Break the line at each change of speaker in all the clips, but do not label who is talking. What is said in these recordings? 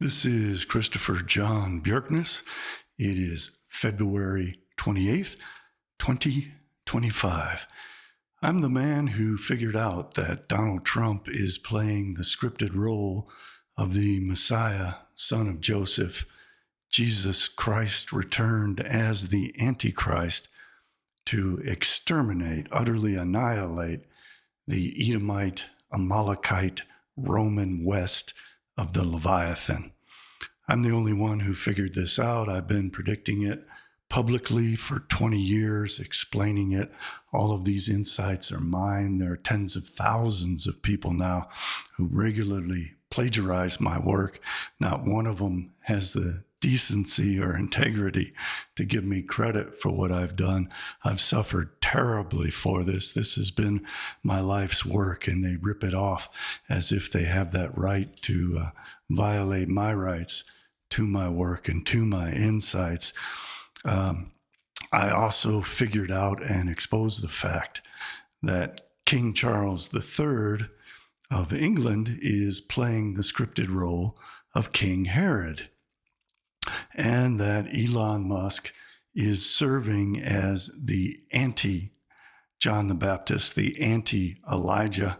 This is Christopher John Björknes. It is February 28th, 2025. I'm the man who figured out that Donald Trump is playing the scripted role of the Messiah, son of Joseph. Jesus Christ returned as the Antichrist to exterminate, utterly annihilate the Edomite, Amalekite, Roman West of the Leviathan. I'm the only one who figured this out. I've been predicting it publicly for 20 years, explaining it. All of these insights are mine. There are tens of thousands of people now who regularly plagiarize my work. Not one of them has the decency or integrity to give me credit for what I've done. I've suffered terribly for this. This has been my life's work, and they rip it off as if they have that right to violate my rights to my work and to my insights. I also figured out and exposed the fact that King Charles III of England is playing the scripted role of King Herod, and that Elon Musk is serving as the anti-John the Baptist, the anti-Elijah,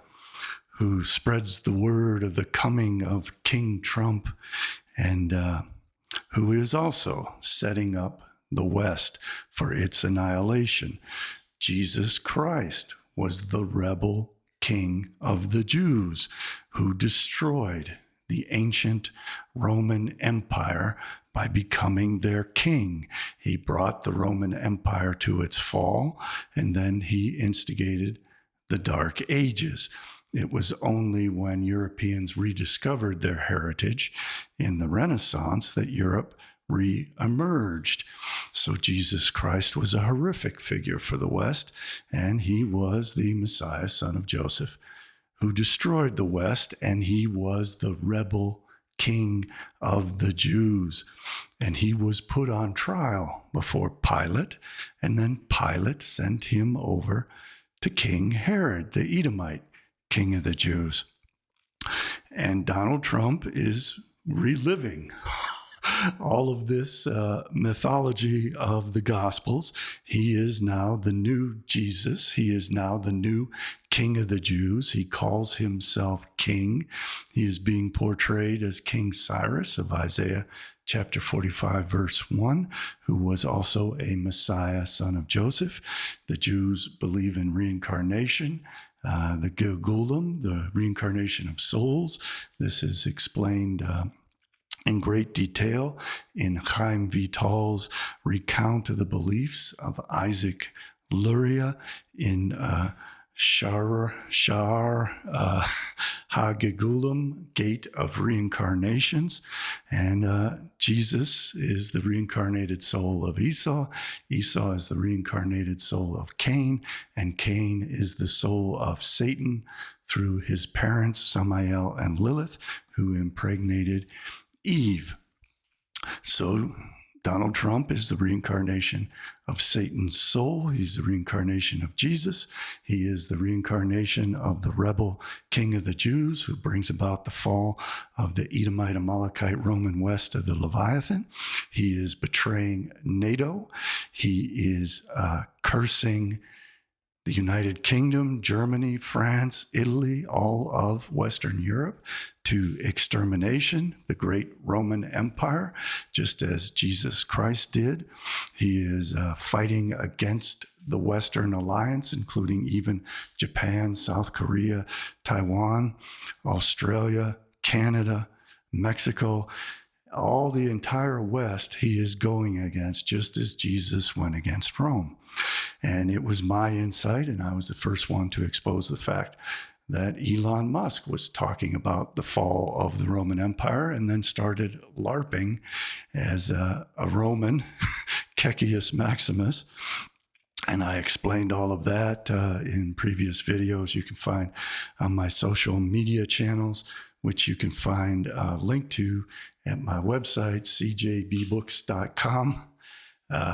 who spreads the word of the coming of King Trump, and who is also setting up the West for its annihilation. Jesus Christ was the rebel king of the Jews who destroyed the ancient Roman Empire by becoming their king. He brought the Roman Empire to its fall, and then he instigated the Dark Ages. It was only when Europeans rediscovered their heritage in the Renaissance that Europe re-emerged. So Jesus Christ was a horrific figure for the West, and he was the Messiah, son of Joseph, who destroyed the West, and he was the rebel king of the Jews. And he was put on trial before Pilate, and then Pilate sent him over to King Herod, the Edomite king of the Jews. And Donald Trump is reliving all of this mythology of the Gospels. He is now the new Jesus. He is now the new King of the Jews. He calls himself king. He is being portrayed as King Cyrus of Isaiah chapter 45, verse 1, who was also a Messiah, son of Joseph. The Jews believe in reincarnation. The Gegulim, the reincarnation of souls. This is explained in great detail in Chaim Vital's recount of the beliefs of Isaac Luria in Shar HaGegulim, Gate of Reincarnations. And Jesus is the reincarnated soul of Esau. Esau is the reincarnated soul of Cain. And Cain is the soul of Satan through his parents, Samael and Lilith, who impregnated Eve. So Donald Trump is the reincarnation of Satan's soul. He's the reincarnation of Jesus. He is the reincarnation of the rebel king of the Jews who brings about the fall of the Edomite, Amalekite, Roman West of the Leviathan. He is betraying NATO. He is cursing the United Kingdom, Germany, France, Italy, all of Western Europe to extermination, the great Roman Empire, just as Jesus Christ did. He is fighting against the Western alliance, including even Japan, South Korea, Taiwan, Australia, Canada, Mexico. All the entire West he is going against, just as Jesus went against Rome. And it was my insight, and I was the first one to expose the fact that Elon Musk was talking about the fall of the Roman Empire and then started LARPing as a Roman, Cecius Maximus. And I explained all of that in previous videos you can find on my social media channels, which you can find a link to at my website, CJBBooks.com,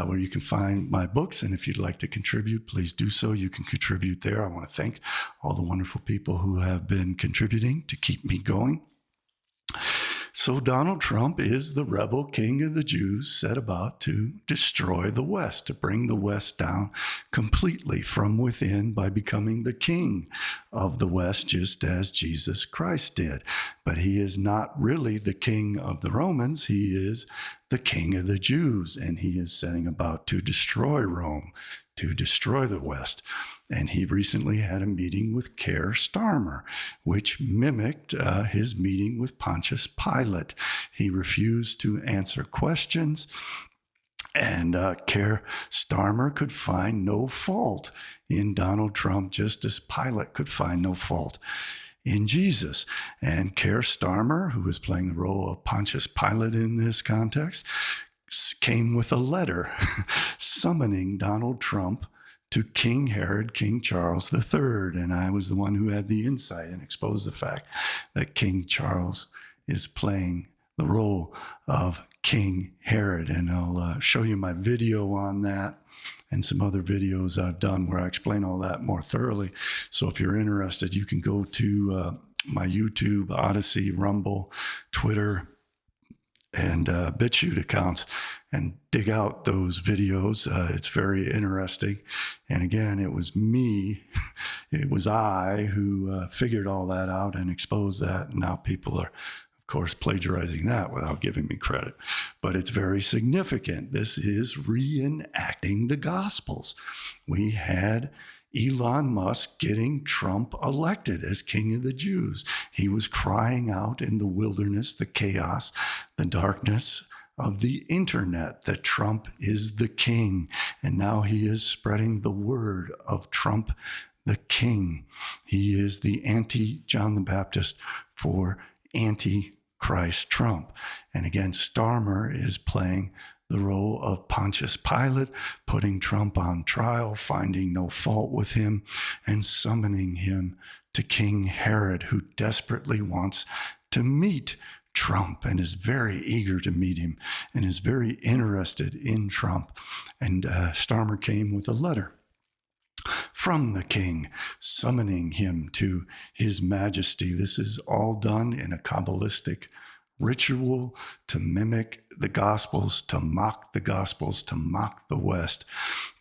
where you can find my books. And if you'd like to contribute, please do so. You can contribute there. I want to thank all the wonderful people who have been contributing to keep me going. So Donald Trump is the rebel king of the Jews set about to destroy the West, to bring the West down completely from within by becoming the king of the West, just as Jesus Christ did. But he is not really the king of the Romans. He is the king of the Jews, and he is setting about to destroy Rome, to destroy the West. And he recently had a meeting with Keir Starmer, which mimicked his meeting with Pontius Pilate. He refused to answer questions, and Keir Starmer could find no fault in Donald Trump, just as Pilate could find no fault in Jesus. And Keir Starmer, who was playing the role of Pontius Pilate in this context, came with a letter summoning Donald Trump to King Herod, King Charles III. And I was the one who had the insight and exposed the fact that King Charles is playing the role of King Herod. And I'll show you my video on that and some other videos I've done where I explain all that more thoroughly. So if you're interested, you can go to my YouTube, Odysee, Rumble, Twitter, and BitChute accounts and dig out those videos. It's very interesting. And again, it was I who figured all that out and exposed that. And now people are, of course, plagiarizing that without giving me credit. But it's very significant. This is reenacting the Gospels. We had Elon Musk getting Trump elected as king of the Jews. He was crying out in the wilderness, the chaos, the darkness of the internet that Trump is the king. And now he is spreading the word of Trump, the king. He is the anti-John the Baptist for Antichrist Trump. And again, Starmer is playing the role of Pontius Pilate, putting Trump on trial, finding no fault with him, and summoning him to King Herod, who desperately wants to meet Trump and is very eager to meet him and is very interested in Trump. And Starmer came with a letter from the king, summoning him to his majesty. This is all done in a Kabbalistic ritual to mimic the Gospels, to mock the Gospels, to mock the West,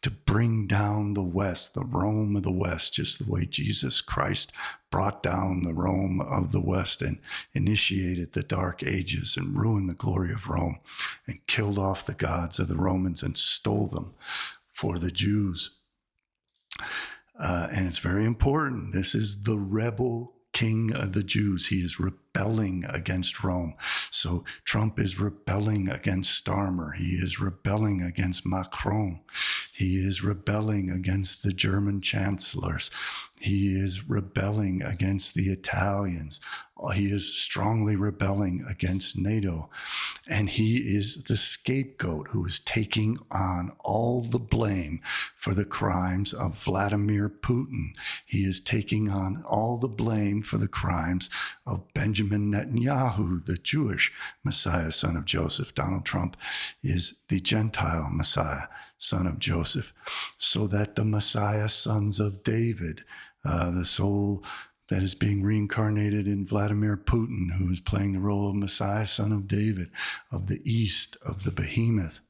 to bring down the West, the Rome of the West, just the way Jesus Christ brought down the Rome of the West and initiated the Dark Ages and ruined the glory of Rome and killed off the gods of the Romans and stole them for the Jews. And it's very important. This is the rebel king of the Jews. He is rebelling against Rome. So Trump is rebelling against Starmer. He is rebelling against Macron. He is rebelling against the German chancellors. He is rebelling against the Italians. He is strongly rebelling against NATO. And he is the scapegoat who is taking on all the blame for the crimes of Vladimir Putin. He is taking on all the blame for the crimes of Benjamin Netanyahu, the Jewish Messiah, son of Joseph. Donald Trump is the Gentile Messiah, son of Joseph. So that the Messiah sons of David, the soul that is being reincarnated in Vladimir Putin, who is playing the role of Messiah, son of David, of the East, of the behemoth,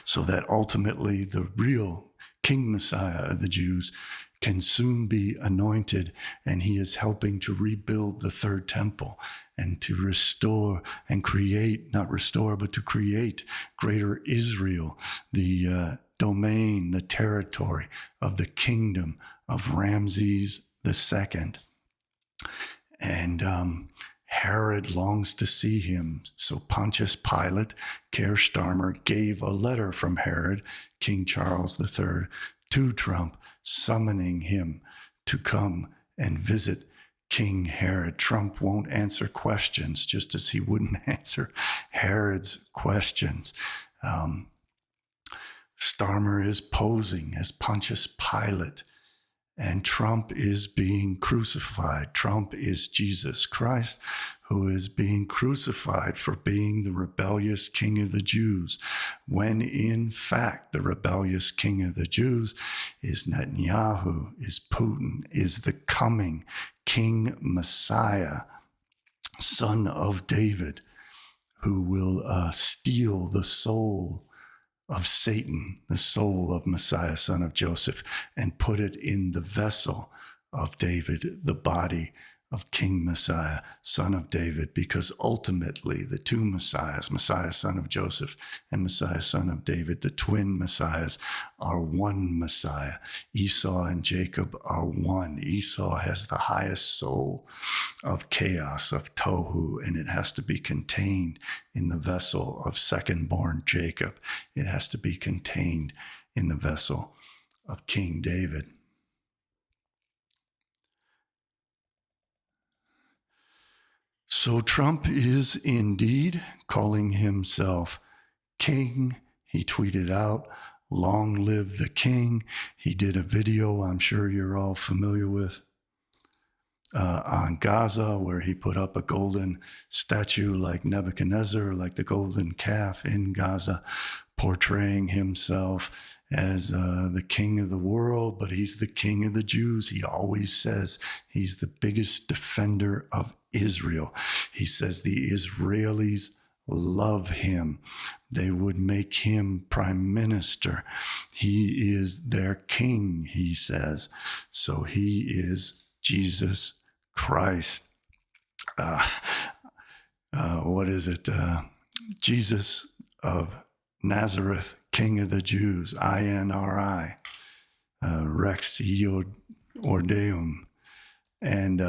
so that ultimately the real King Messiah of the Jews can soon be anointed, and he is helping to rebuild the third temple and to restore and create, not restore, but to create greater Israel, the domain, the territory of the kingdom of Ramses II. And Herod longs to see him. So Pontius Pilate, Keir Starmer, gave a letter from Herod, King Charles III, to Trump, summoning him to come and visit King Herod. Trump won't answer questions, just as he wouldn't answer Herod's questions. Starmer is posing as Pontius Pilate, and Trump is being crucified. Trump is Jesus Christ, who is being crucified for being the rebellious king of the Jews, when in fact the rebellious king of the Jews is Netanyahu, is Putin, is the coming King Messiah, son of David. who will steal the soul of Satan, the soul of Messiah, son of Joseph, and put it in the vessel of David, the body of King Messiah, son of David, because ultimately the two Messiahs, Messiah, son of Joseph, and Messiah, son of David, the twin Messiahs, are one Messiah. Esau and Jacob are one. Esau has the highest soul of chaos, of tohu, and it has to be contained in the vessel of second-born Jacob. It has to be contained in the vessel of King David. So Trump is indeed calling himself king. He tweeted out, "Long live the king." He did a video I'm sure you're all familiar with on Gaza, where he put up a golden statue like Nebuchadnezzar, like the golden calf in Gaza, portraying himself as the king of the world, but he's the king of the Jews. He always says he's the biggest defender of Israel. He says the Israelis love him. They would make him prime minister. He is their king, he says. So he is Jesus Christ. What is it? Jesus of Nazareth, King of the Jews, INRI, Rex Ordeum. And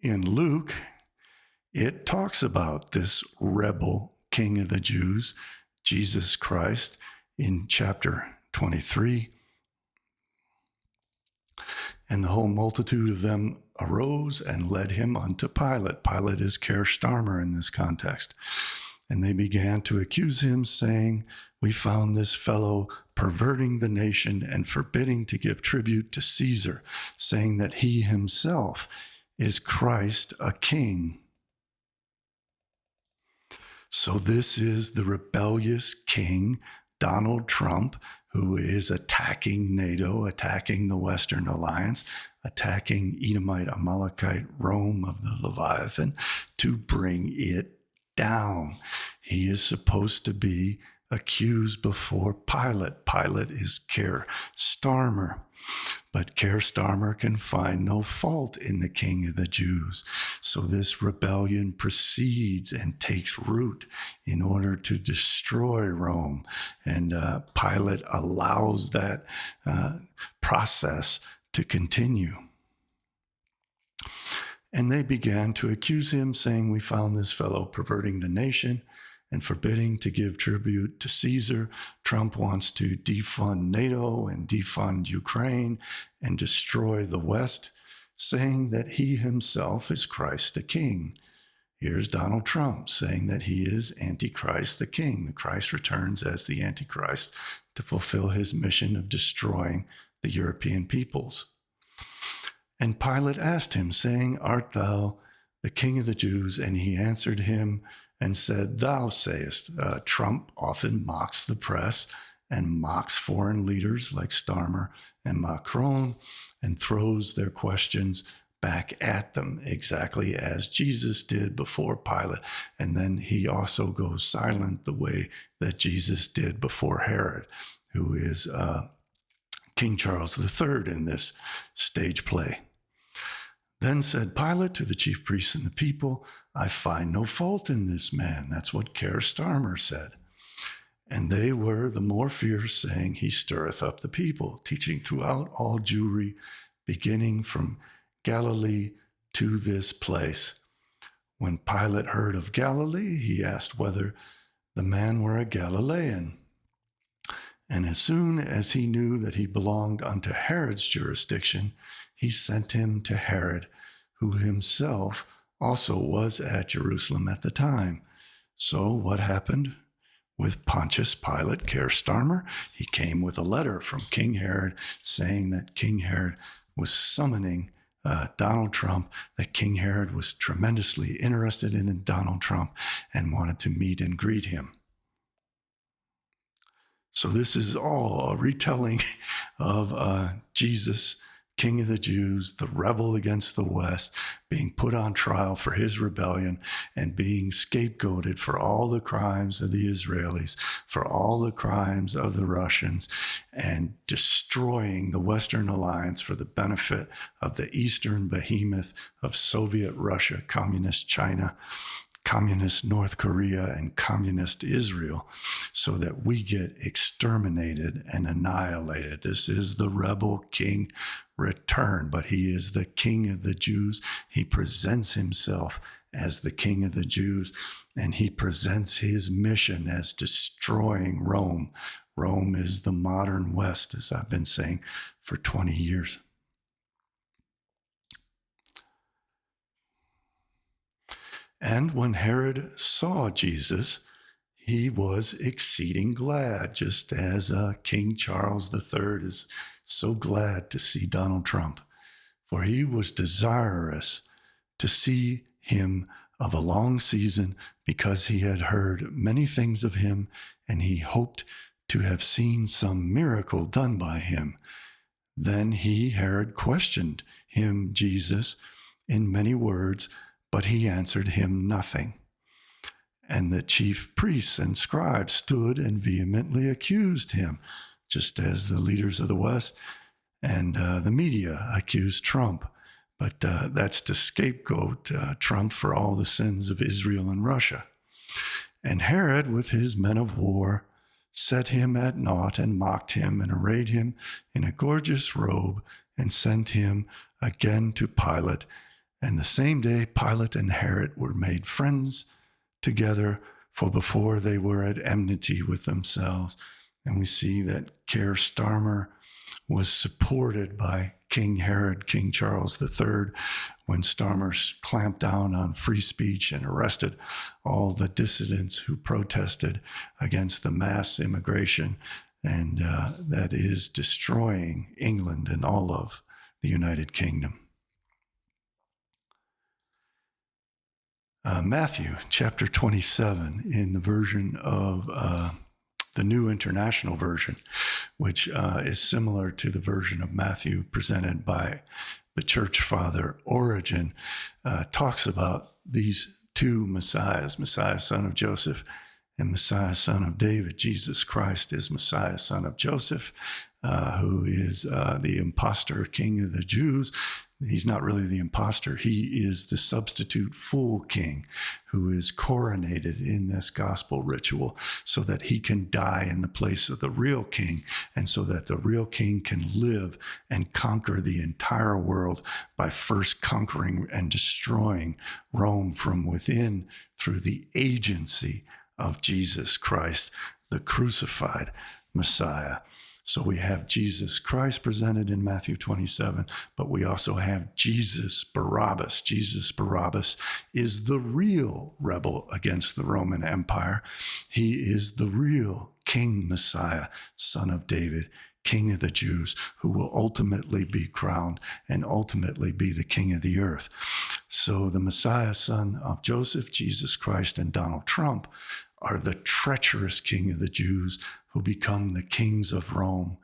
in Luke, it talks about this rebel King of the Jews, Jesus Christ, in chapter 23. And the whole multitude of them arose and led him unto Pilate. Pilate is Keir Starmer in this context. And they began to accuse him, saying, "We found this fellow perverting the nation and forbidding to give tribute to Caesar, saying that he himself is Christ, a king." So this is the rebellious king, Donald Trump, who is attacking NATO, attacking the Western Alliance, attacking Edomite, Amalekite, Rome of the Leviathan to bring it down. He is supposed to be accused before Pilate. Pilate is Keir Starmer. But Keir Starmer can find no fault in the King of the Jews. So this rebellion proceeds and takes root in order to destroy Rome. And Pilate allows that process to continue. And they began to accuse him, saying, "We found this fellow perverting the nation and forbidding to give tribute to Caesar. Trump wants to defund NATO and defund Ukraine and destroy the West, saying that he himself is Christ the King." Here's Donald Trump saying that he is Antichrist the King. The Christ returns as the Antichrist to fulfill his mission of destroying the European peoples. And Pilate asked him, saying, "Art thou the King of the Jews?" And he answered him and said, "Thou sayest." Trump often mocks the press and mocks foreign leaders like Starmer and Macron and throws their questions back at them, exactly as Jesus did before Pilate. And then he also goes silent the way that Jesus did before Herod, who is King Charles III in this stage play. Then said Pilate to the chief priests and the people, "I find no fault in this man." That's what Keir Starmer said. And they were the more fierce, saying, "He stirreth up the people," teaching throughout all Jewry, beginning from Galilee to this place. When Pilate heard of Galilee, he asked whether the man were a Galilean. And as soon as he knew that he belonged unto Herod's jurisdiction, he sent him to Herod, who himself also was at Jerusalem at the time. So what happened with Pontius Pilate, Keir Starmer? He came with a letter from King Herod saying that King Herod was summoning Donald Trump, that King Herod was tremendously interested in Donald Trump and wanted to meet and greet him. So this is all a retelling of Jesus, King of the Jews, the rebel against the West, being put on trial for his rebellion and being scapegoated for all the crimes of the Israelis, for all the crimes of the Russians, and destroying the Western alliance for the benefit of the Eastern behemoth of Soviet Russia, Communist China, Communist North Korea, and Communist Israel, so that we get exterminated and annihilated. This is the rebel king return, but he is the King of the Jews. He presents himself as the King of the Jews, and he presents his mission as destroying Rome. Rome is the modern West, as I've been saying for 20 years. And when Herod saw Jesus, he was exceeding glad, just as King Charles III is so glad to see Donald Trump, for he was desirous to see him of a long season because he had heard many things of him, and he hoped to have seen some miracle done by him. Then he, Herod, questioned him, Jesus, in many words, but he answered him nothing. And the chief priests and scribes stood and vehemently accused him, just as the leaders of the West and the media accused Trump. But that's to scapegoat Trump for all the sins of Israel and Russia. And Herod, with his men of war, set him at naught and mocked him and arrayed him in a gorgeous robe and sent him again to Pilate. And the same day, Pilate and Herod were made friends together, for before they were at enmity with themselves. And we see that Keir Starmer was supported by King Herod, King Charles III, when Starmer clamped down on free speech and arrested all the dissidents who protested against the mass immigration, and that is destroying England and all of the United Kingdom. Matthew chapter 27 in the version of the New International Version, which is similar to the version of Matthew presented by the church father Origen, talks about these two Messiahs, Messiah son of Joseph and Messiah son of David. Jesus Christ is Messiah son of Joseph, who is the impostor king of the Jews. He's not really the impostor. He is the substitute full king who is coronated in this gospel ritual so that he can die in the place of the real king, and so that the real king can live and conquer the entire world by first conquering and destroying Rome from within through the agency of Jesus Christ, the crucified Messiah. So we have Jesus Christ presented in Matthew 27, but we also have Jesus Barabbas. Jesus Barabbas is the real rebel against the Roman Empire. He is the real King Messiah, son of David, King of the Jews, who will ultimately be crowned and ultimately be the King of the earth. So the Messiah, son of Joseph, Jesus Christ, and Donald Trump are the treacherous King of the Jews who become the kings of Rome,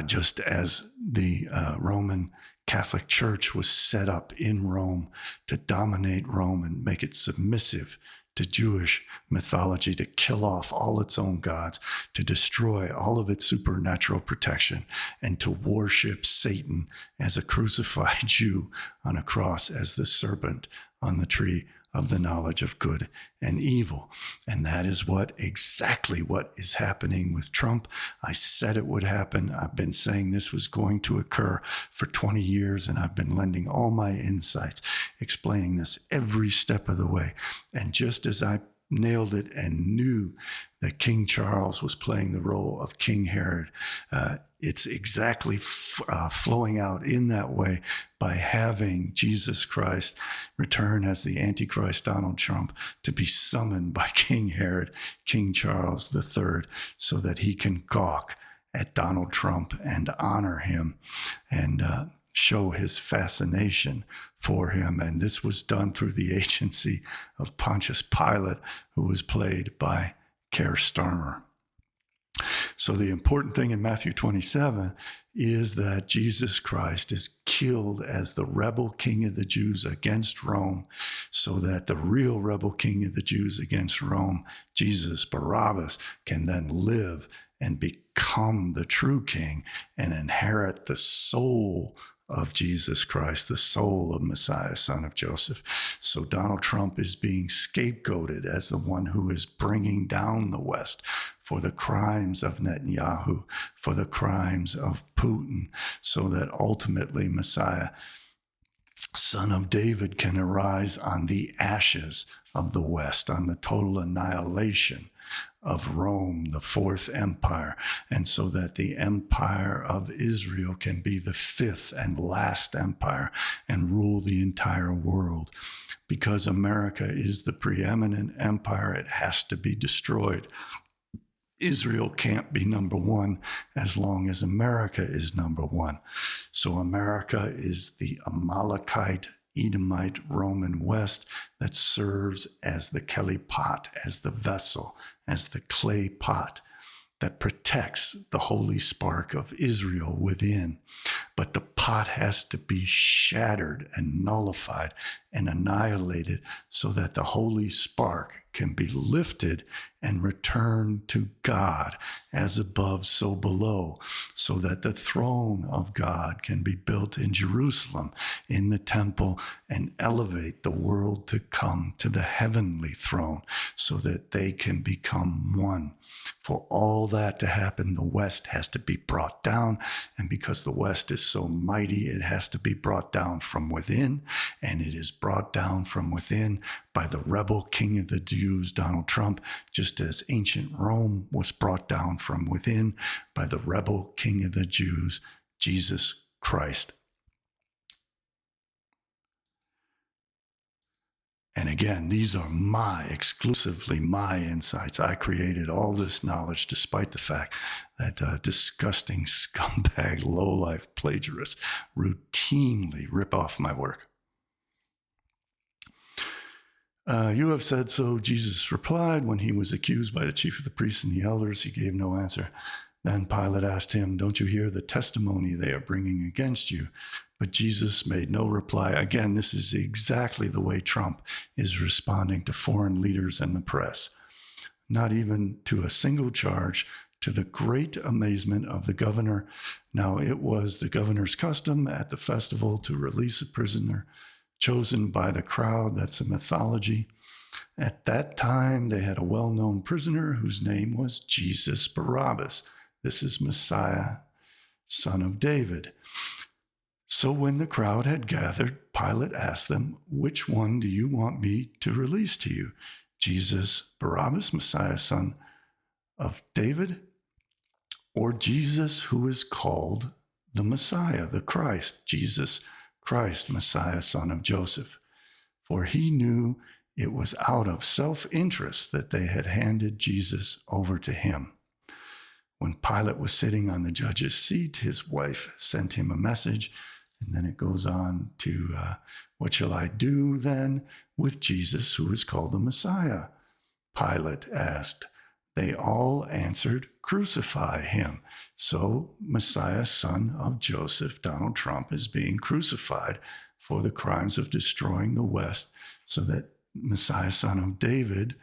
just as the Roman Catholic Church was set up in Rome to dominate Rome and make it submissive to Jewish mythology, to kill off all its own gods, to destroy all of its supernatural protection, and to worship Satan as a crucified Jew on a cross, as the serpent on the tree of the knowledge of good and evil. And that is exactly what is happening with Trump. I said it would happen. I've been saying this was going to occur for 20 years, and I've been lending all my insights, explaining this every step of the way. And just as I nailed it and knew that King Charles was playing the role of King Herod, it's exactly flowing out in that way by having Jesus Christ return as the Antichrist Donald Trump to be summoned by King Herod, King Charles III, so that he can gawk at Donald Trump and honor him and show his fascination for him. And this was done through the agency of Pontius Pilate, who was played by Keir Starmer. So the important thing in Matthew 27 is that Jesus Christ is killed as the rebel king of the Jews against Rome, so that the real rebel king of the Jews against Rome, Jesus Barabbas, can then live and become the true king and inherit the soul of Jesus Christ, the soul of Messiah, son of Joseph. So Donald Trump is being scapegoated as the one who is bringing down the West for the crimes of Netanyahu, for the crimes of Putin, so that ultimately Messiah, son of David, can arise on the ashes of the West, on the total annihilation of Rome, the Fourth Empire, and so that the empire of Israel can be the fifth and last empire and rule the entire world. Because America is the preeminent empire, it has to be destroyed. Israel can't be number one as long as America is number one. So America is the Amalekite, Edomite, Roman West that serves as the Kelly pot, as the vessel, as the clay pot that protects the holy spark of Israel within. But the pot has to be shattered and nullified and annihilated so that the holy spark can be lifted and returned to God, as above, so below, so that the throne of God can be built in Jerusalem, in the temple, and elevate the world to come to the heavenly throne so that they can become one. For all that to happen, the West has to be brought down, and because the West is so mighty, it has to be brought down from within, and it is brought down from within by the rebel king of the Jews, Donald Trump, just as ancient Rome was brought down from within by the rebel king of the Jews, Jesus Christ. And again, these are exclusively my insights. I created all this knowledge despite the fact that disgusting scumbag lowlife plagiarists routinely rip off my work. You have said so, Jesus replied. When he was accused by the chief of the priests and the elders, he gave no answer. Then Pilate asked him, "Don't you hear the testimony they are bringing against you?" But Jesus made no reply. Again, this is exactly the way Trump is responding to foreign leaders and the press. Not even to a single charge, to the great amazement of the governor. Now, it was the governor's custom at the festival to release a prisoner chosen by the crowd. That's a mythology. At that time, they had a well-known prisoner whose name was Jesus Barabbas. This is Messiah, son of David. So when the crowd had gathered, Pilate asked them, "Which one do you want me to release to you? Jesus Barabbas, Messiah, son of David, or Jesus who is called the Messiah, the Christ, Jesus Christ, Messiah, son of Joseph?" For he knew it was out of self-interest that they had handed Jesus over to him. When Pilate was sitting on the judge's seat, his wife sent him a message. And then it goes on to, what shall I do then with Jesus, who is called the Messiah? Pilate asked. They all answered, "Crucify him." So Messiah, son of Joseph, Donald Trump, is being crucified for the crimes of destroying the West, so that Messiah, son of David,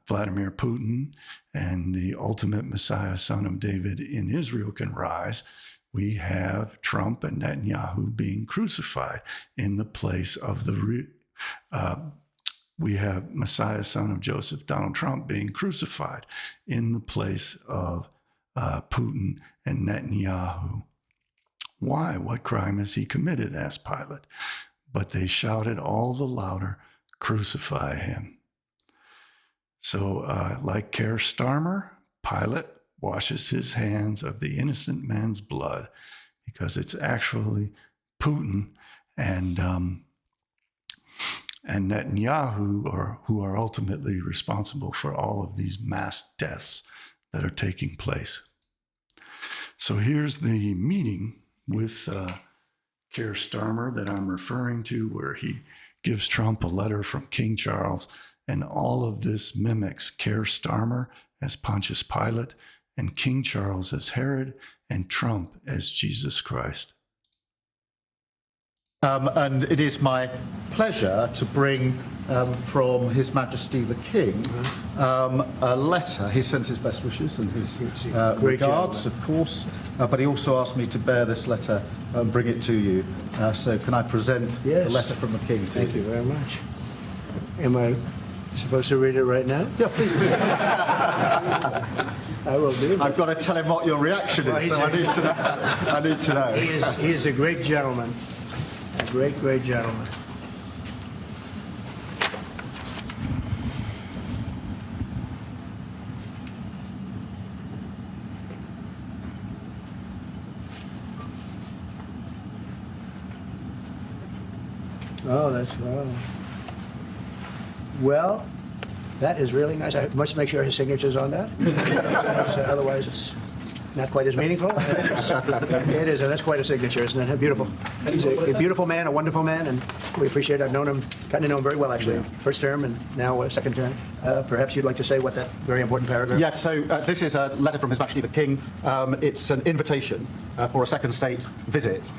Vladimir Putin, and the ultimate Messiah, son of David in Israel can rise. We have Trump and Netanyahu being crucified in the place of we have Messiah, son of Joseph, Donald Trump, being crucified in the place of Putin and Netanyahu. Why? What crime has he committed? Asked Pilate. But they shouted all the louder, "Crucify him." So like Keir Starmer, Pilate washes his hands of the innocent man's blood, because it's actually Putin and Netanyahu who are ultimately responsible for all of these mass deaths that are taking place. So here's the meeting with Keir Starmer that I'm referring to, where he gives Trump a letter from King Charles, and all of this mimics Keir Starmer as Pontius Pilate and King Charles as Herod, and Trump as Jesus Christ.
And it is my pleasure to bring from His Majesty the King a letter. He sends his best wishes and his regards, of course, but he also asked me to bear this letter and bring it to you. So can I present the letter from the King to you?
Thank you very much. Am I supposed to read it right now?
Yeah, please do.
I will do.
I've got to tell him what your reaction is, so I need to know.
He is a great gentleman. A great, great gentleman. Oh, that's well. That is really nice. I must make sure his signature's on that. Otherwise, it's not quite as meaningful. It is, and that's quite a signature, isn't it? Beautiful. He's a beautiful man, a wonderful man, and we appreciate it. I've known him, gotten to know him very well, actually. First term and now second term. Perhaps you'd like to say what that very important paragraph.
Yeah, so this is a letter from His Majesty the King. It's an invitation for a second state visit.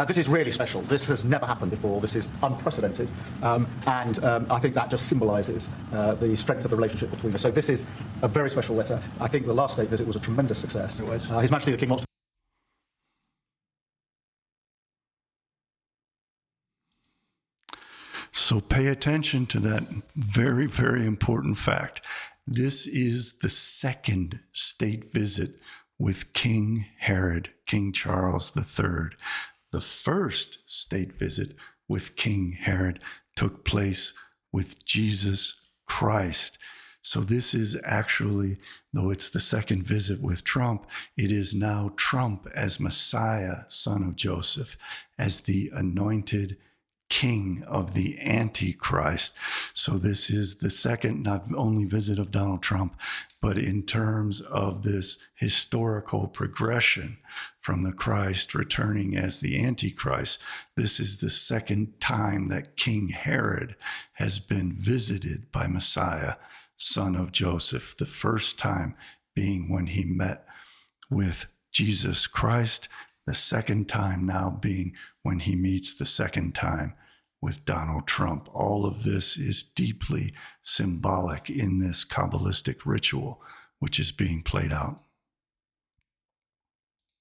This is really special. This has never happened before. This is unprecedented. And I think that just symbolises the strength of the relationship between us. So this is a very special letter. I think the last state visit was a tremendous success.
It was.
His Majesty the King wants to...
So pay attention to that very, very important fact. This is the second state visit with King Herod, King Charles III. The first state visit with King Herod took place with Jesus Christ. So this is actually, though it's the second visit with Trump, it is now Trump as Messiah, son of Joseph, as the anointed king of the Antichrist. So this is the second, not only visit of Donald Trump, but in terms of this historical progression from the Christ returning as the Antichrist, this is the second time that King Herod has been visited by Messiah, son of Joseph. The first time being when he met with Jesus Christ, the second time now being when he meets the second time with Donald Trump. All of this is deeply symbolic in this Kabbalistic ritual, which is being played out.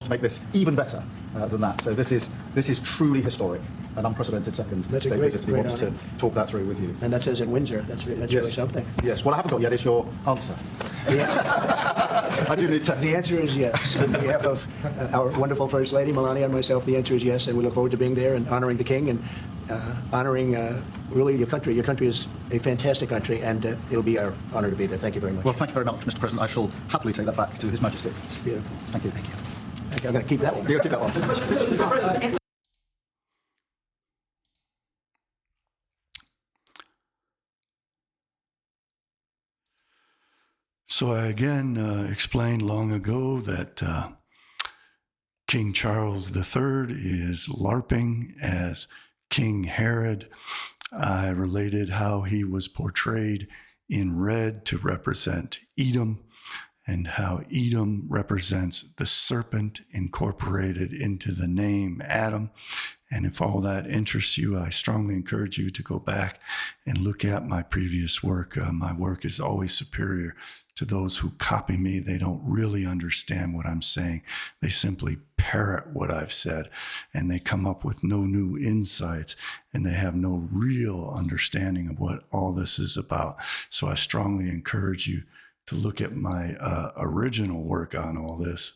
To make this even better than that. So this is truly historic, an unprecedented second state visit. He wants to talk that through with you.
And that says at Windsor. That's really something.
Yes. What I haven't got yet is your answer. I do need to.
The answer is yes. On behalf of our wonderful First Lady, Melania, and myself, the answer is yes, and we look forward to being there and honoring the King and honoring really your country. Your country is a fantastic country, and it'll be our honor to be there. Thank you very much.
Well, thank you very much, Mr. President. I shall happily take that back to His Majesty.
It's beautiful.
Thank you.
Thank you. I'm going to keep that one.
You'll keep that one.
So I again explained long ago that King Charles III is LARPing as King Herod. I related how he was portrayed in red to represent Edom, and how Edom represents the serpent incorporated into the name Adam. And if all that interests you, I strongly encourage you to go back and look at my previous work. My work is always superior to those who copy me. They don't really understand what I'm saying. They simply parrot what I've said, and they come up with no new insights, and they have no real understanding of what all this is about. So I strongly encourage you to look at my original work on all this.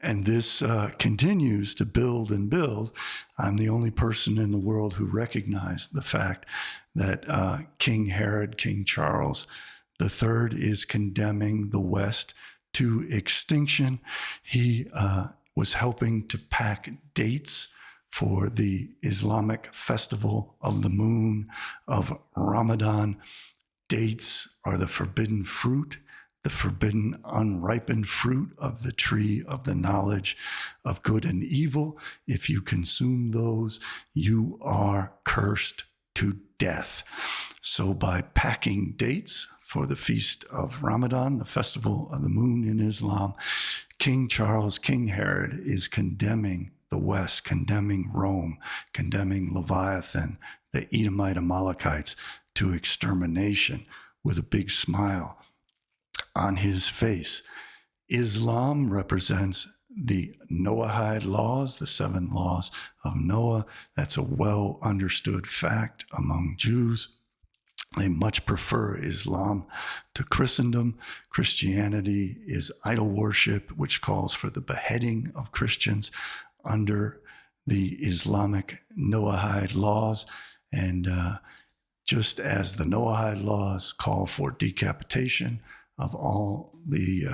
And this continues to build and build. I'm the only person in the world who recognized the fact that King Herod, King Charles III, is condemning the West to extinction. He was helping to pack dates for the Islamic festival of the moon of Ramadan. Dates are the forbidden fruit, the forbidden unripened fruit of the tree of the knowledge of good and evil. If you consume those, you are cursed to death. So by packing dates for the feast of Ramadan, the festival of the moon in Islam, King Charles, King Herod, is condemning the West, condemning Rome, condemning Leviathan, the Edomite Amalekites, to extermination with a big smile on his face. Islam represents the Noahide laws, the 7 laws of Noah. That's a well understood fact among Jews. They much prefer Islam to Christendom. Christianity is idol worship, which calls for the beheading of Christians under the Islamic Noahide laws. And just as the Noahide laws call for decapitation of all the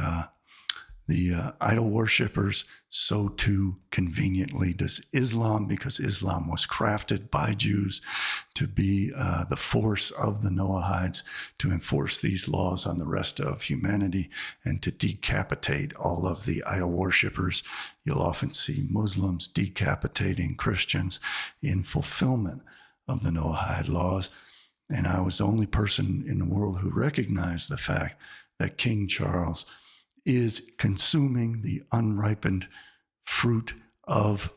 idol worshippers, so too conveniently does Islam, because Islam was crafted by Jews to be the force of the Noahides, to enforce these laws on the rest of humanity and to decapitate all of the idol worshippers. You'll often see Muslims decapitating Christians in fulfillment of the Noahide laws. And I was the only person in the world who recognized the fact that King Charles is consuming the unripened fruit of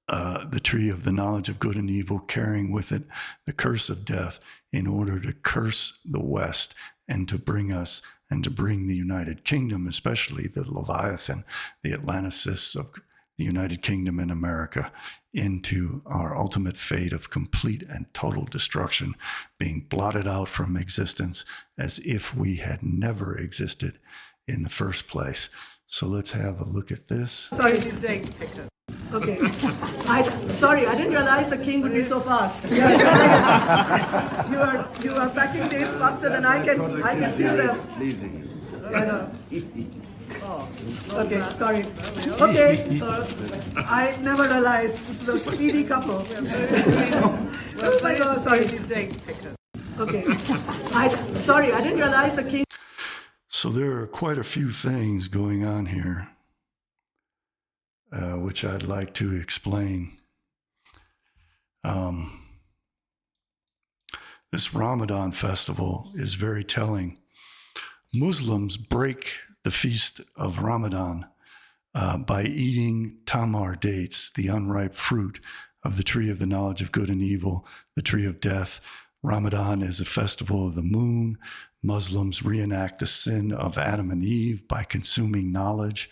the tree of the knowledge of good and evil, carrying with it the curse of death, in order to curse the West and to bring us and to bring the United Kingdom, especially the Leviathan, the Atlanticists of the United Kingdom and America, into our ultimate fate of complete and total destruction, being blotted out from existence as if we had never existed in the first place. So let's have a look at this.
Sorry, okay. Sorry, I didn't realize the king would be so fast. You are packing dates faster than I can see them. I know. Oh, okay, sorry. Okay, so I never realized this is a speedy couple. Sorry. Okay. Sorry, I didn't realize the king.
So there are quite a few things going on here, which I'd like to explain. This Ramadan festival is very telling. Muslims break the feast of Ramadan by eating tamar dates, the unripe fruit of the tree of the knowledge of good and evil, the tree of death. Ramadan is a festival of the moon. Muslims reenact the sin of Adam and Eve by consuming knowledge.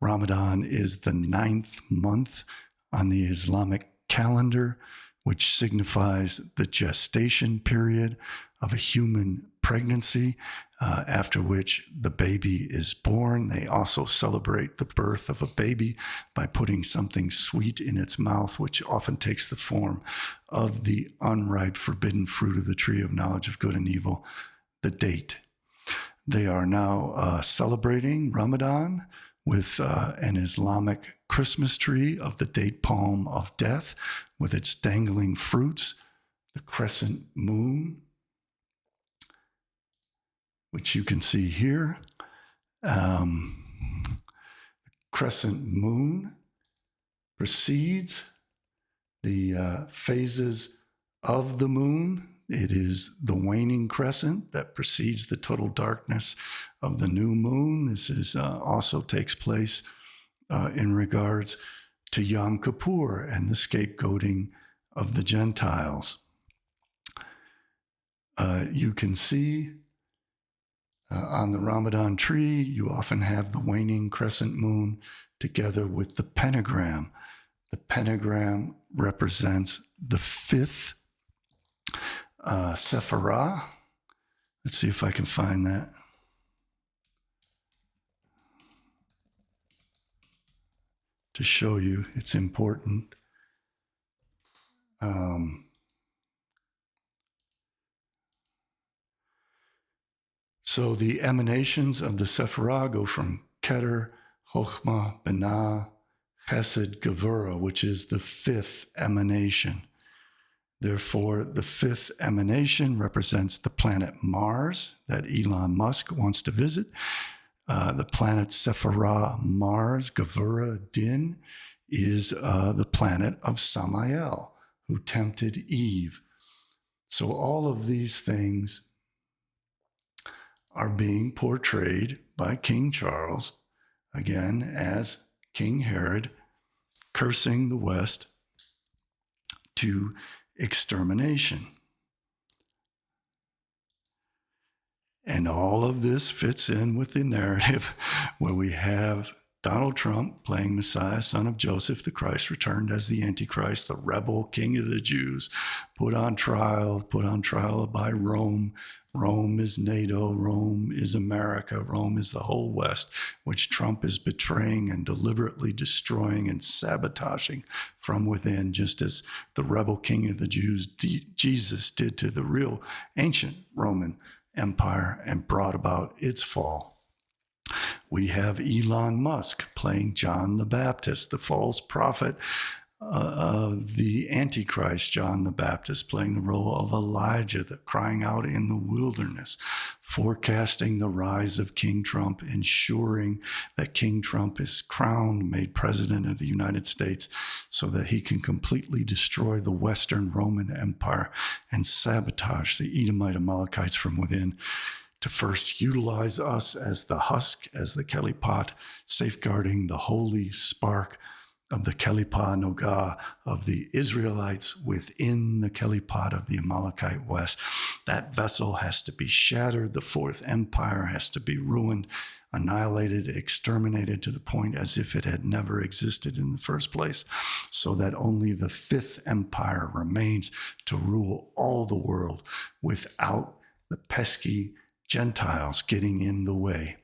Ramadan is the 9th month on the Islamic calendar, which signifies the gestation period of a human pregnancy, after which the baby is born. They also celebrate the birth of a baby by putting something sweet in its mouth, which often takes the form of the unripe forbidden fruit of the tree of knowledge of good and evil, the date. They are now celebrating Ramadan with an Islamic Christmas tree of the date palm of death, with its dangling fruits, the crescent moon, which you can see here. Crescent moon precedes the phases of the moon. It is the waning crescent that precedes the total darkness of the new moon. This is also takes place in regards to Yom Kippur and the scapegoating of the Gentiles. You can see on the Ramadan tree, you often have the waning crescent moon together with the pentagram. The pentagram represents the 5th Sephirah. Let's see if I can find that. To show you, it's important. So the emanations of the Sephirah go from Keter, Chokhmah, Binah, Chesed, Gevurah, which is the 5th emanation. Therefore, the 5th emanation represents the planet Mars that Elon Musk wants to visit. The planet Sephirah, Mars, Gevurah, Din, is the planet of Samael, who tempted Eve. So all of these things are being portrayed by King Charles, again, as King Herod, cursing the West to extermination. And all of this fits in with the narrative where we have Donald Trump playing Messiah, son of Joseph, the Christ returned as the Antichrist, the rebel king of the Jews, put on trial by Rome. Rome is NATO, Rome is America, Rome is the whole West, which Trump is betraying and deliberately destroying and sabotaging from within, just as the rebel king of the Jews, Jesus, did to the real ancient Roman Empire and brought about its fall. We have Elon Musk playing John the Baptist, the false prophet of the Antichrist, John the Baptist, playing the role of Elijah, crying out in the wilderness, forecasting the rise of King Trump, ensuring that King Trump is crowned, made president of the United States, so that he can completely destroy the Western Roman Empire and sabotage the Edomite Amalekites from within, to first utilize us as the husk, as the Kelly pot, safeguarding the holy spark of the Kelly pot Nogah of the Israelites within the Kelly pot of the Amalekite West. That vessel has to be shattered. The Fourth Empire has to be ruined, annihilated, exterminated to the point as if it had never existed in the first place, so that only the Fifth Empire remains to rule all the world without the pesky Gentiles getting in the way.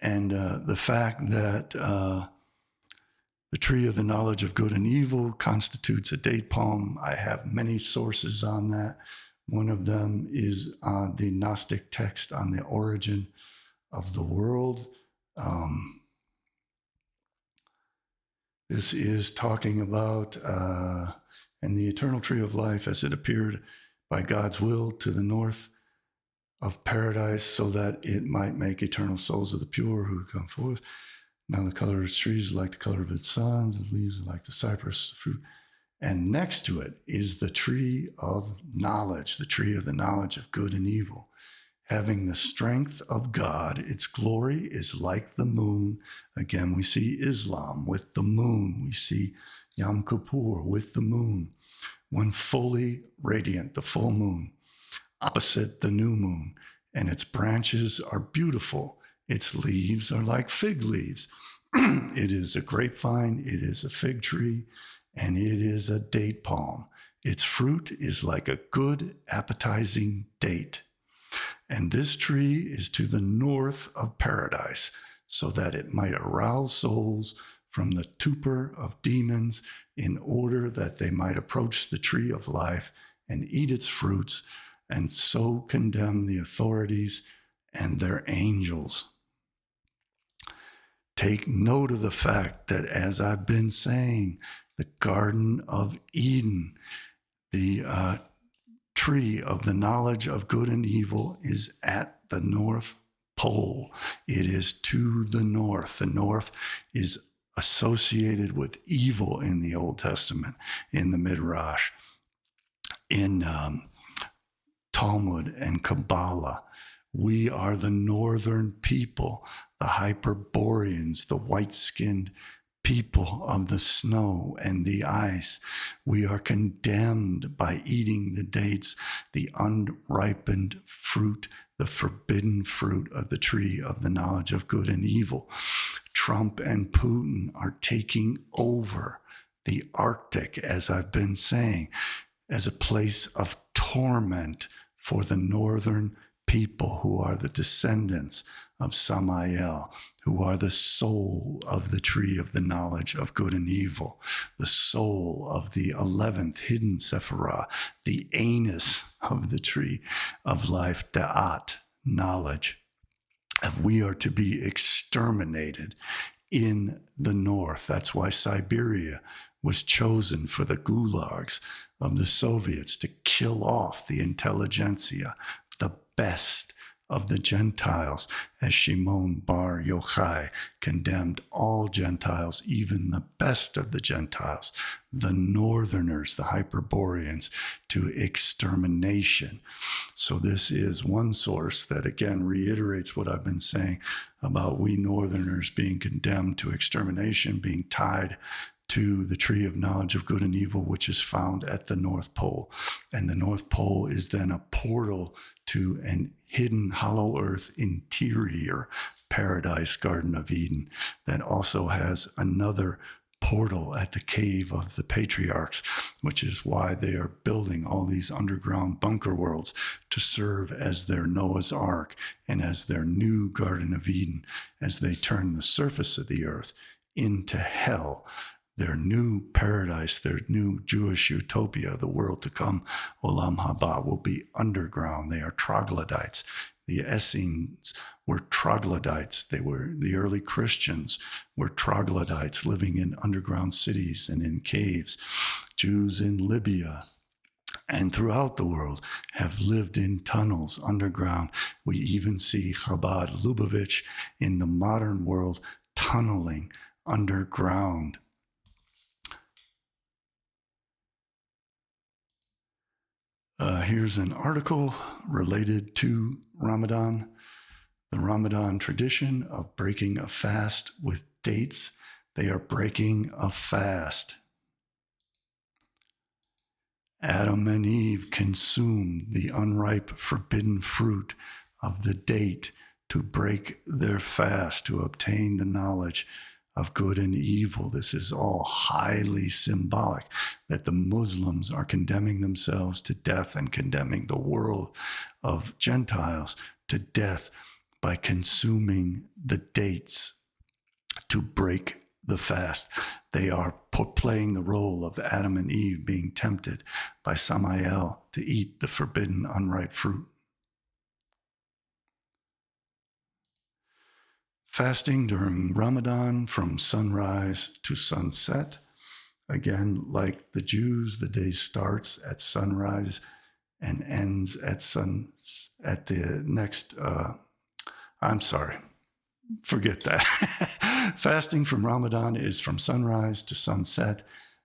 And the fact that the tree of the knowledge of good and evil constitutes a date palm, I have many sources on that. One of them is the Gnostic text on the origin of the world. This is talking about and the eternal tree of life as it appeared by God's will to the north of paradise, so that it might make eternal souls of the pure who come forth. Now the color of its trees is like the color of its sons, the leaves are like the cypress fruit. And next to it is the tree of knowledge, the tree of the knowledge of good and evil, having the strength of God. Its glory is like the moon. Again, we see Islam with the moon. We see Yom Kippur with the moon. When fully radiant, the full moon, opposite the new moon, and its branches are beautiful. Its leaves are like fig leaves. It is a grapevine, it is a fig tree, and it is a date palm. Its fruit is like a good, appetizing date. And this tree is to the north of paradise, so that it might arouse souls from the torpor of demons, in order that they might approach the tree of life and eat its fruits, and so condemn the authorities and their angels. Take note of the fact that, as I've been saying, the Garden of Eden, the tree of the knowledge of good and evil, is at the North Pole. It is to the north. The north is associated with evil in the Old Testament, in the Midrash, in Talmud and Kabbalah. We are the northern people, the Hyperboreans, the white-skinned people of the snow and the ice. We are condemned by eating the dates, the unripened fruit, the forbidden fruit of the tree of the knowledge of good and evil. Trump and Putin are taking over the Arctic, as I've been saying, as a place of torment for the northern people, who are the descendants of Samael, who are the soul of the tree of the knowledge of good and evil, the soul of the 11th hidden Sephirah, the anus of the tree of life, Da'at, knowledge. And we are to be exterminated in the north. That's why Siberia was chosen for the gulags of the Soviets, to kill off the intelligentsia, the best of the Gentiles, as Shimon bar Yochai condemned all Gentiles, even the best of the Gentiles, the northerners, the Hyperboreans, to extermination. So this is one source that again reiterates what I've been saying about we northerners being condemned to extermination, being tied to the tree of knowledge of good and evil, which is found at the North Pole. And the North Pole is then a portal to an hidden hollow earth interior paradise, Garden of Eden, that also has another portal at the cave of the patriarchs, which is why they are building all these underground bunker worlds to serve as their Noah's Ark and as their new Garden of Eden, as they turn the surface of the earth into hell. Their new paradise, their new Jewish utopia, the world to come, Olam Haba, will be underground. They are troglodytes. The Essenes were troglodytes. They were the early Christians were troglodytes living in underground cities and in caves. Jews in Libya and throughout the world have lived in tunnels underground. We even see Chabad Lubavitch in the modern world tunneling underground. Here's an article related to Ramadan, the Ramadan tradition of breaking a fast with dates. They are breaking a fast. Adam and Eve consumed the unripe, forbidden fruit of the date to break their fast, to obtain the knowledge of good and evil. This is all highly symbolic that the Muslims are condemning themselves to death and condemning the world of Gentiles to death by consuming the dates to break the fast. They are playing the role of Adam and Eve being tempted by Samael to eat the forbidden unripe fruit. Fasting during Ramadan from sunrise to sunset. Again, like the Jews, the day starts at sunrise and ends at the next, forget that. Fasting from Ramadan is from sunrise to sunset.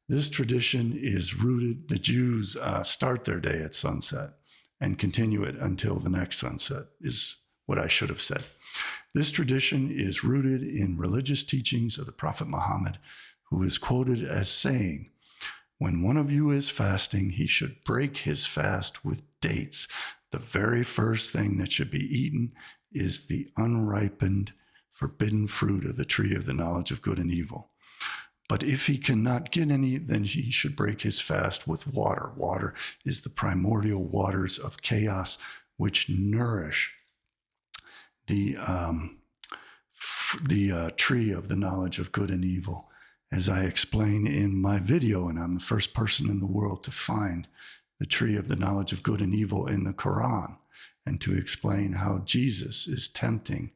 This tradition is rooted, the Jews start their day at sunset and continue it until the next sunset, is what I should have said. This tradition is rooted in religious teachings of the Prophet Muhammad, who is quoted as saying, when one of you is fasting, he should break his fast with dates. The very first thing that should be eaten is the unripened, forbidden fruit of the tree of the knowledge of good and evil. But if he cannot get any, then he should break his fast with water. Water is the primordial waters of chaos, which nourish the tree of the knowledge of good and evil. As I explain in my video, and I'm the first person in the world to find the tree of the knowledge of good and evil in the Quran, and to explain how Jesus is tempting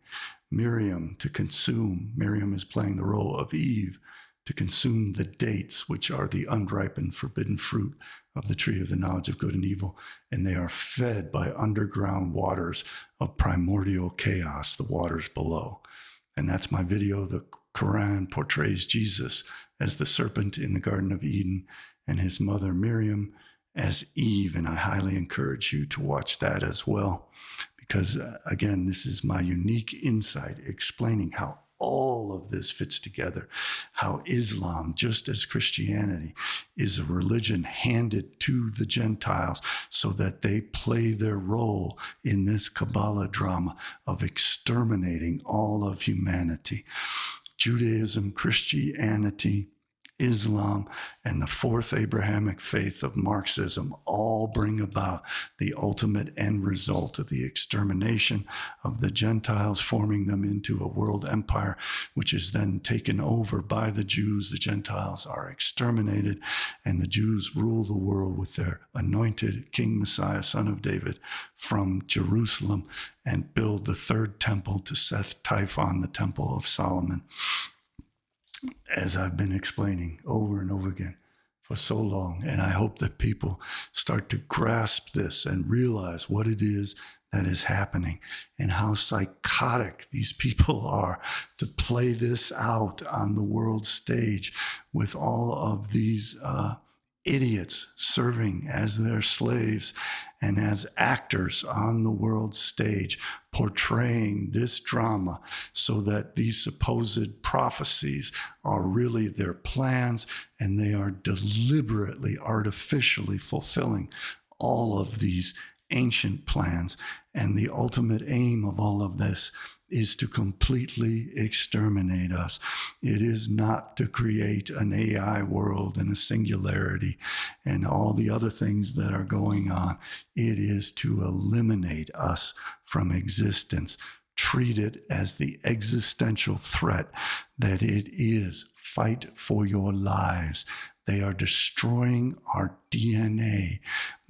Miriam to consume. Miriam is playing the role of Eve, to consume the dates, which are the unripened, forbidden fruit of the tree of the knowledge of good and evil, and they are fed by underground waters of primordial chaos, the waters below. And that's my video. The Quran portrays Jesus as the serpent in the Garden of Eden and his mother Miriam as Eve, and I highly encourage you to watch that as well, because again, this is my unique insight explaining how all of this fits together, how Islam, just as Christianity, is a religion handed to the Gentiles so that they play their role in this Kabbalah drama of exterminating all of humanity. Judaism, Christianity, Islam, and the fourth Abrahamic faith of Marxism all bring about the ultimate end result of the extermination of the Gentiles, forming them into a world empire, which is then taken over by the Jews. The Gentiles are exterminated, and the Jews rule the world with their anointed King Messiah, son of David, from Jerusalem, and build the third temple to Seth Typhon, the Temple of Solomon. As I've been explaining over and over again for so long, and I hope that people start to grasp this and realize what it is that is happening, and how psychotic these people are to play this out on the world stage with all of these idiots serving as their slaves and as actors on the world stage, portraying this drama so that these supposed prophecies are really their plans, and they are deliberately, artificially fulfilling all of these ancient plans. And the ultimate aim of all of this is to completely exterminate us. It is not to create an AI world and a singularity and all the other things that are going on. It is to eliminate us from existence. Treat it as the existential threat that it is. Fight for your lives. They are destroying our DNA.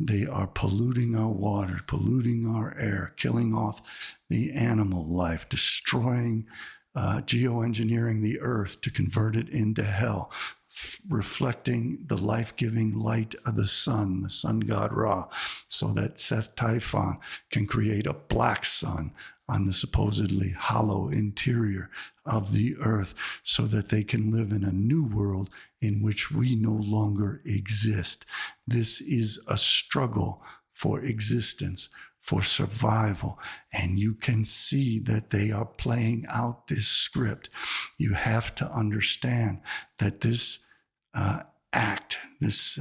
They are polluting our water, polluting our air, killing off the animal life, destroying, geoengineering the earth to convert it into hell, reflecting the life-giving light of the sun god Ra, so that Seth Typhon can create a black sun on the supposedly hollow interior of the earth, so that they can live in a new world in which we no longer exist. This is a struggle for existence, for survival, and you can see that they are playing out this script. You have to understand that this this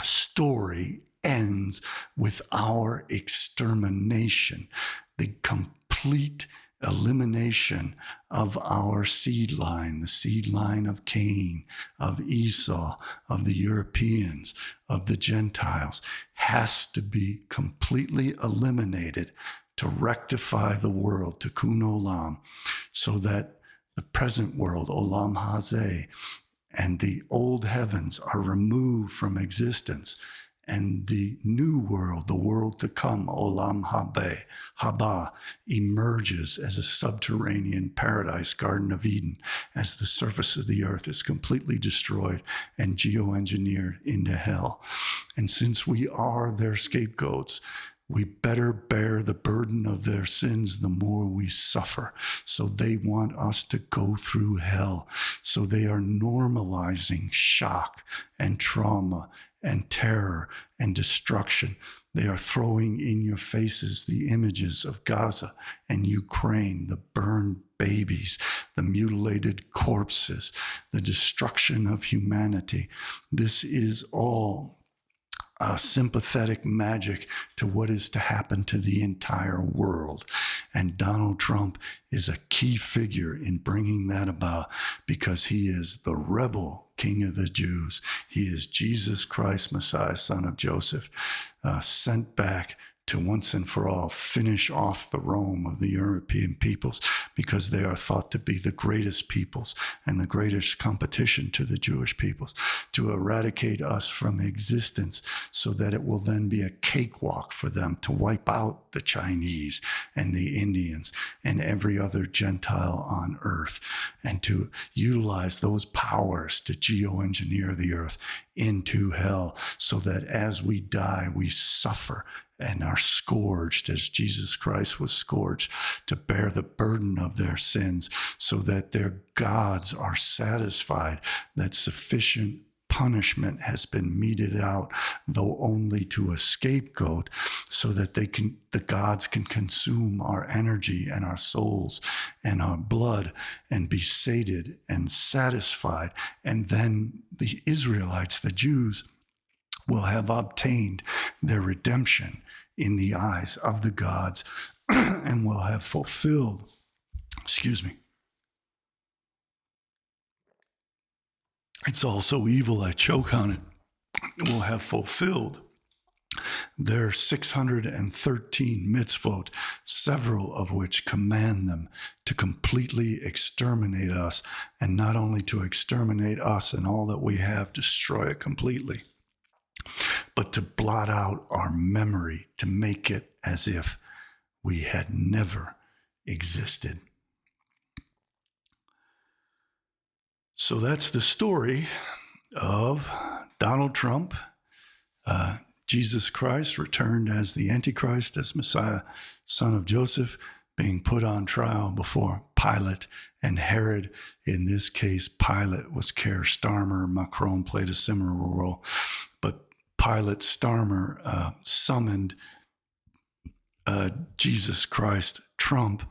story ends with our extermination, the complete elimination of our seed line, the seed line of Cain, of Esau, of the Europeans, of the Gentiles, has to be completely eliminated to rectify the world, tikkun olam, so that the present world, olam hazeh, and the old heavens are removed from existence, and the new world, the world to come, olam haba, emerges as a subterranean paradise, Garden of Eden, as the surface of the earth is completely destroyed and geoengineered into hell. And since we are their scapegoats, we better bear the burden of their sins the more we suffer. So they want us to go through hell. So they are normalizing shock and trauma and terror and destruction. They are throwing in your faces the images of Gaza and Ukraine, the burned babies, the mutilated corpses, the destruction of humanity. This is all sympathetic magic to what is to happen to the entire world. And Donald Trump is a key figure in bringing that about, because he is the rebel King of the Jews. He is Jesus Christ, Messiah, son of Joseph, sent back to once and for all finish off the Rome of the European peoples, because they are thought to be the greatest peoples and the greatest competition to the Jewish peoples, to eradicate us from existence, so that it will then be a cakewalk for them to wipe out the Chinese and the Indians and every other Gentile on earth, and to utilize those powers to geoengineer the earth into hell, so that as we die, we suffer and are scourged as Jesus Christ was scourged, to bear the burden of their sins, so that their gods are satisfied that sufficient punishment has been meted out, though only to a scapegoat, so that the gods can consume our energy and our souls and our blood and be sated and satisfied. And then the Israelites, the Jews, will have obtained their redemption in the eyes of the gods and will have fulfilled, it's all so evil I choke on it, will have fulfilled their 613 mitzvot, several of which command them to completely exterminate us, and not only to exterminate us and all that we have, destroy it completely, but to blot out our memory, to make it as if we had never existed. So that's the story of Donald Trump, Jesus Christ returned as the Antichrist, as Messiah, son of Joseph, being put on trial before Pilate and Herod. In this case, Pilate was Keir Starmer. Macron played a similar role. But Pilate Starmer summoned Jesus Christ, Trump,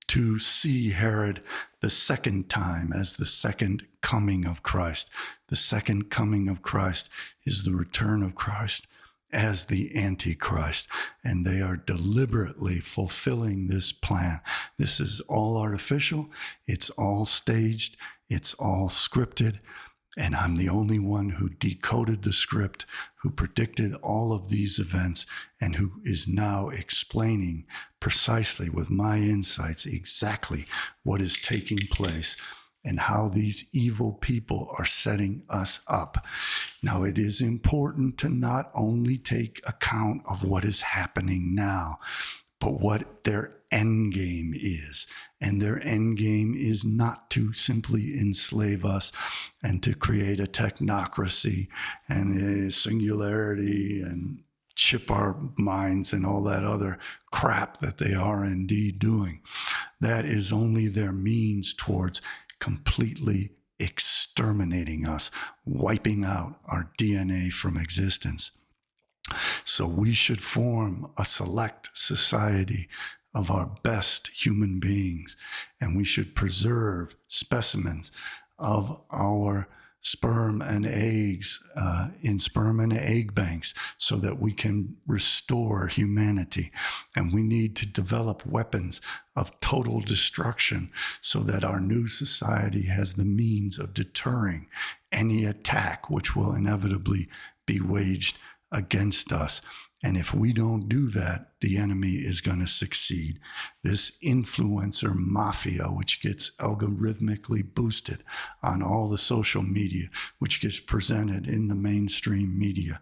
to see Herod the second time as the second coming of Christ. The second coming of Christ is the return of Christ as the Antichrist, and they are deliberately fulfilling this plan. This is all artificial, it's all staged, it's all scripted, and I'm the only one who decoded the script, who predicted all of these events, and who is now explaining precisely with my insights exactly what is taking place and how these evil people are setting us up. Now, it is important to not only take account of what is happening now, but what their end game is. And their end game is not to simply enslave us and to create a technocracy and a singularity and chip our minds and all that other crap that they are indeed doing. That is only their means towards completely exterminating us, wiping out our DNA from existence. So we should form a select society of our best human beings, and we should preserve specimens of our sperm and eggs in sperm and egg banks so that we can restore humanity. And we need to develop weapons of total destruction so that our new society has the means of deterring any attack which will inevitably be waged against us. And if we don't do that, the enemy is going to succeed. This influencer mafia, which gets algorithmically boosted on all the social media, which gets presented in the mainstream media,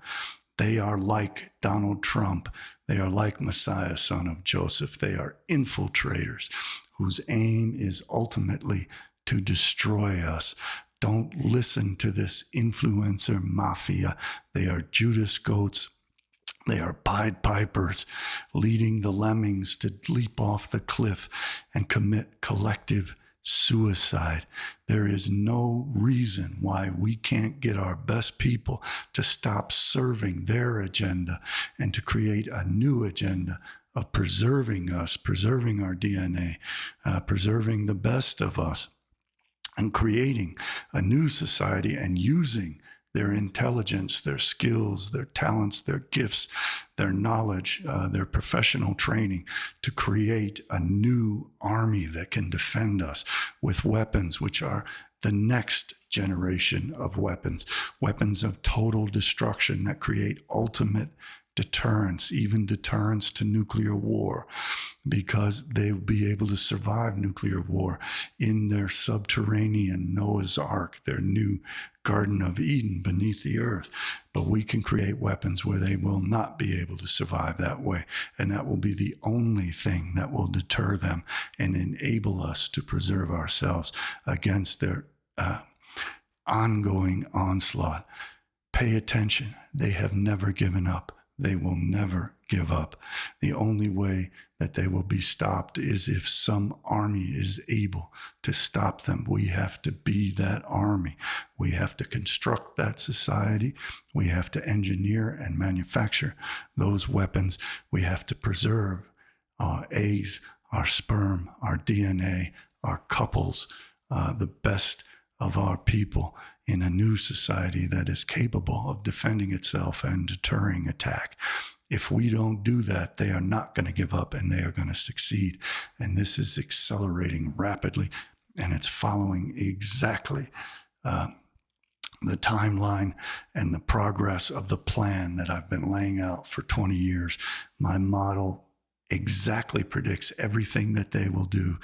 they are like Donald Trump. They are like Messiah, son of Joseph. They are infiltrators whose aim is ultimately to destroy us. Don't listen to this influencer mafia. They are Judas goats. They are Pied Pipers leading the lemmings to leap off the cliff and commit collective suicide. There is no reason why we can't get our best people to stop serving their agenda and to create a new agenda of preserving us, preserving our DNA, preserving the best of us, and creating a new society and using their intelligence, their skills, their talents, their gifts, their knowledge, their professional training to create a new army that can defend us with weapons which are the next generation of weapons, weapons of total destruction that create ultimate deterrence, even deterrence to nuclear war, because they will be able to survive nuclear war in their subterranean Noah's Ark, their new Garden of Eden beneath the earth. But we can create weapons where they will not be able to survive that way. And that will be the only thing that will deter them and enable us to preserve ourselves against their ongoing onslaught. Pay attention. They have never given up. They will never give up. The only way that they will be stopped is if some army is able to stop them. We have to be that army. We have to construct that society. We have to engineer and manufacture those weapons. We have to preserve our eggs, our sperm, our DNA, our couples, the best of our people in a new society that is capable of defending itself and deterring attack. If we don't do that, they are not going to give up and they are going to succeed. And this is accelerating rapidly, and it's following exactly the timeline and the progress of the plan that I've been laying out for 20 years. My model exactly predicts everything that they will do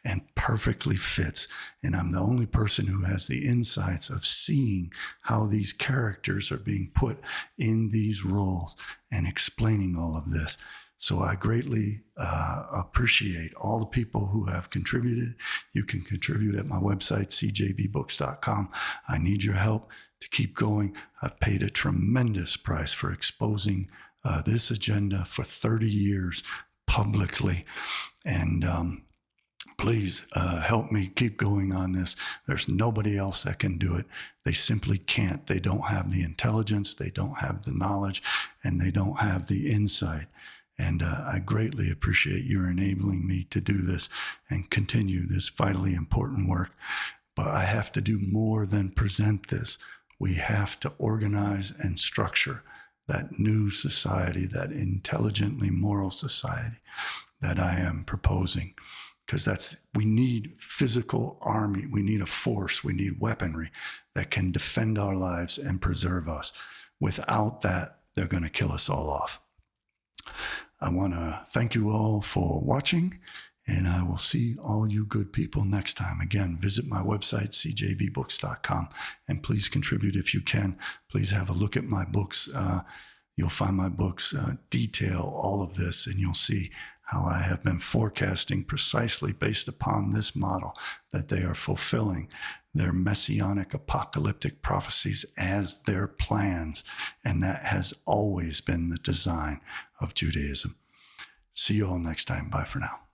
and perfectly fits. And I'm the only person who has the insights of seeing how these characters are being put in these roles and explaining all of this. So I greatly appreciate all the people who have contributed. You can contribute at my website, cjbbooks.com. I need your help to keep going. I've paid a tremendous price for exposing this agenda for 30 years publicly. And please help me keep going on this. There's nobody else that can do it. They simply can't. They don't have the intelligence, they don't have the knowledge, and they don't have the insight. And I greatly appreciate your enabling me to do this and continue this vitally important work. But I have to do more than present this. We have to organize and structure that new society, that intelligently moral society that I am proposing. Because we need physical army, we need a force, we need weaponry that can defend our lives and preserve us. Without that, they're going to kill us all off. I want to thank you all for watching, and I will see all you good people next time. Again, visit my website, cjbbooks.com, and please contribute if you can. Please have a look at my books. You'll find my books detail all of this, and you'll see how I have been forecasting precisely based upon this model that they are fulfilling their messianic apocalyptic prophecies as their plans. And that has always been the design of Judaism. See you all next time. Bye for now.